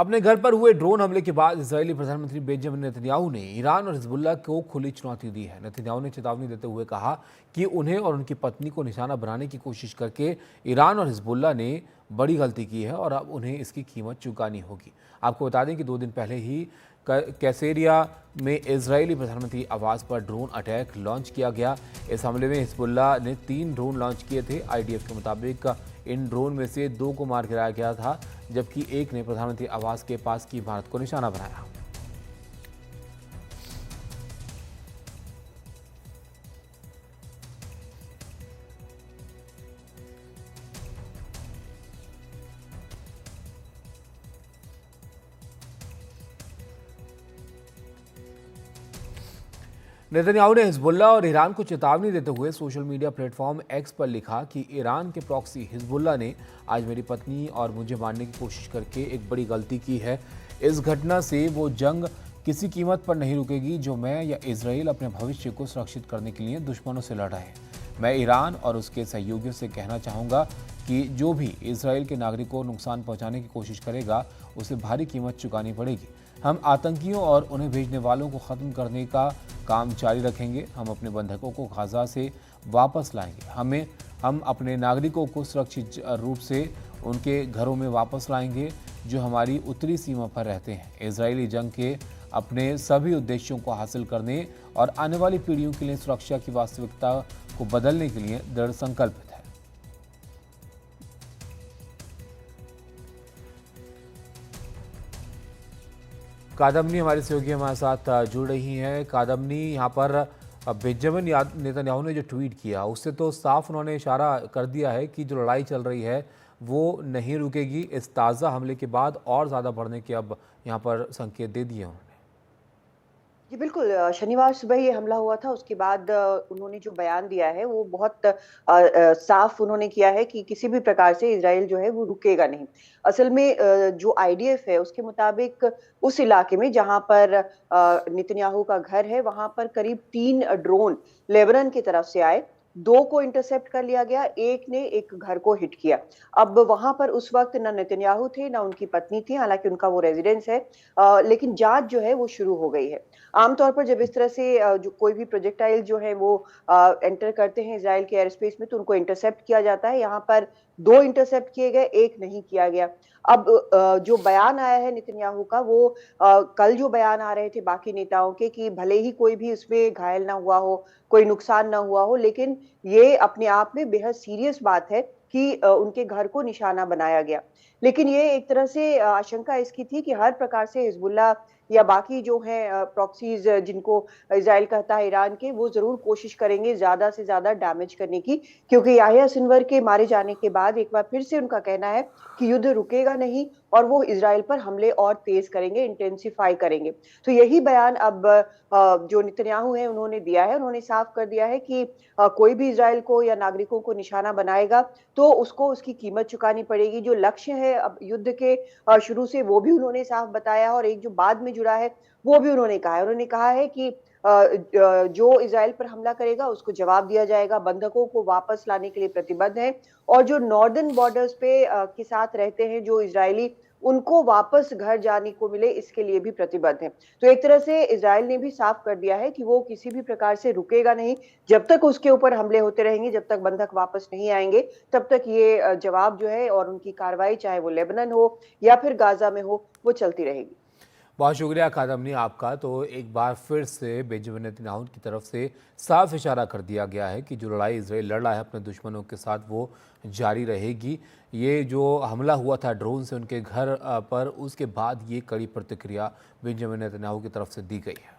अपने घर पर हुए ड्रोन हमले के बाद इजरायली प्रधानमंत्री बेंजामिन नेतन्याहू ने ईरान और हिजबुल्लाह को खुली चुनौती दी है। नेतन्याहू ने चेतावनी देते हुए कहा कि उन्हें और उनकी पत्नी को निशाना बनाने की कोशिश करके ईरान और हिजबुल्लाह ने बड़ी गलती की है और अब उन्हें इसकी कीमत चुकानी होगी। आपको बता दें कि 2 दिन पहले ही कैसेरिया में इजरायली प्रधानमंत्री आवास पर ड्रोन अटैक लॉन्च किया गया। इस हमले में हिजबुल्लाह ने 3 ड्रोन लॉन्च किए थे। आईडीएफ के मुताबिक इन ड्रोन में से 2 को मार गिराया गया था, जबकि एक ने प्रधानमंत्री आवास के पास की इमारत को निशाना बनाया। नेतन्याहू ने हिजबुल्लाह और ईरान को चेतावनी देते हुए सोशल मीडिया प्लेटफॉर्म एक्स पर लिखा कि ईरान के प्रॉक्सी हिजबुल्लाह ने आज मेरी पत्नी और मुझे मारने की कोशिश करके एक बड़ी गलती की है। इस घटना से वो जंग किसी कीमत पर नहीं रुकेगी जो मैं या इजराइल अपने भविष्य को सुरक्षित करने के लिए दुश्मनों से लड़ रहे हैं। मैं ईरान और उसके सहयोगियों से कहना चाहूँगा कि जो भी इजराइल के नागरिकों को नुकसान पहुँचाने की कोशिश करेगा उसे भारी कीमत चुकानी पड़ेगी। हम आतंकियों और उन्हें भेजने वालों को ख़त्म करने का काम जारी रखेंगे। हम अपने बंधकों को गाज़ा से वापस लाएंगे। हम अपने नागरिकों को सुरक्षित रूप से उनके घरों में वापस लाएंगे जो हमारी उत्तरी सीमा पर रहते हैं। इजरायली जंग के अपने सभी उद्देश्यों को हासिल करने और आने वाली पीढ़ियों के लिए सुरक्षा की वास्तविकता को बदलने के लिए दृढ़ संकल्पित है। कादम्नी हमारी सहयोगी हमारे साथ जुड़ रही हैं। कादम्नी, यहाँ पर बेंजामिन नेतन्याहू ने जो ट्वीट किया उससे तो साफ उन्होंने इशारा कर दिया है कि जो लड़ाई चल रही है वो नहीं रुकेगी। इस ताज़ा हमले के बाद और ज़्यादा बढ़ने के अब यहाँ पर संकेत दे दिए उन्होंने। जी बिल्कुल, शनिवार सुबह ये हमला हुआ था। उसके बाद उन्होंने जो बयान दिया है वो बहुत साफ उन्होंने किया है कि किसी भी प्रकार से इजराइल जो है वो रुकेगा नहीं। असल में जो आईडीएफ है उसके मुताबिक उस इलाके में जहां पर नेतन्याहू का घर है वहां पर करीब 3 ड्रोन लेबनान की तरफ से आए। 2 को इंटरसेप्ट कर लिया गया, एक ने एक घर को हिट किया। अब वहां पर उस वक्त ना नेतन्याहू थे ना उनकी पत्नी थी, हालांकि उनका वो रेजिडेंस है। लेकिन जांच जो है वो शुरू हो गई है। आमतौर पर जब इस तरह से जो कोई भी प्रोजेक्टाइल जो है वो एंटर करते हैं इजराइल के एयर स्पेस में तो उनको इंटरसेप्ट किया जाता है। यहाँ पर 2 इंटरसेप्ट किए गए, एक नहीं किया गया। अब जो बयान आया है नेतन्याहू का वो कल जो बयान आ रहे थे बाकी नेताओं के कि भले ही कोई भी उसमें घायल ना हुआ हो, कोई नुकसान ना हुआ हो, लेकिन ये अपने आप में बेहद सीरियस बात है कि उनके घर को निशाना बनाया गया। लेकिन ये एक तरह से आशंका इसकी थी कि हर प्रकार से हिजबुल्लाह या बाकी जो है प्रॉक्सीज जिनको इजराइल कहता है ईरान के, वो जरूर कोशिश करेंगे ज्यादा से ज्यादा डैमेज करने की, क्योंकि याहिया सिनवर के मारे जाने के बाद एक बार फिर से उनका कहना है कि युद्ध रुकेगा नहीं और वो इजराइल पर हमले और तेज करेंगे, इंटेंसिफाई करेंगे। तो यही बयान अब जो नेतन्याहू है उन्होंने दिया है। उन्होंने साफ कर दिया है कि कोई भी इजराइल को या नागरिकों को निशाना बनाएगा तो उसको उसकी कीमत चुकानी पड़ेगी। जो लक्ष्य है अब युद्ध के शुरू से वो भी उन्होंने साफ बताया और एक जो बाद में जुड़ा है वो भी उन्होंने कहा है। उन्होंने कहा है कि जो इजराइल पर हमला करेगा उसको जवाब दिया जाएगा, बंधकों को वापस लाने के लिए प्रतिबद्ध है और जो नॉर्दर्न बॉर्डर्स पे के साथ रहते हैं जो इजरायली, उनको वापस घर जाने को मिले इसके लिए भी प्रतिबद्ध है। तो एक तरह से इजराइल ने भी साफ कर दिया है कि वो किसी भी प्रकार से रुकेगा नहीं। जब तक उसके ऊपर हमले होते रहेंगे, जब तक बंधक वापस नहीं आएंगे, तब तक ये जवाब जो है और उनकी कार्रवाई चाहे वो लेबनान हो या फिर गाजा में हो वो चलती रहेगी। बहुत शुक्रिया कादम्नी आपका। तो एक बार फिर से बेंजामिन नेतन्याहू की तरफ से साफ इशारा कर दिया गया है कि जो लड़ाई इजराइल लड़ रहा है अपने दुश्मनों के साथ वो जारी रहेगी। ये जो हमला हुआ था ड्रोन से उनके घर पर, उसके बाद ये कड़ी प्रतिक्रिया बेंजामिन नेतन्याहू की तरफ से दी गई है।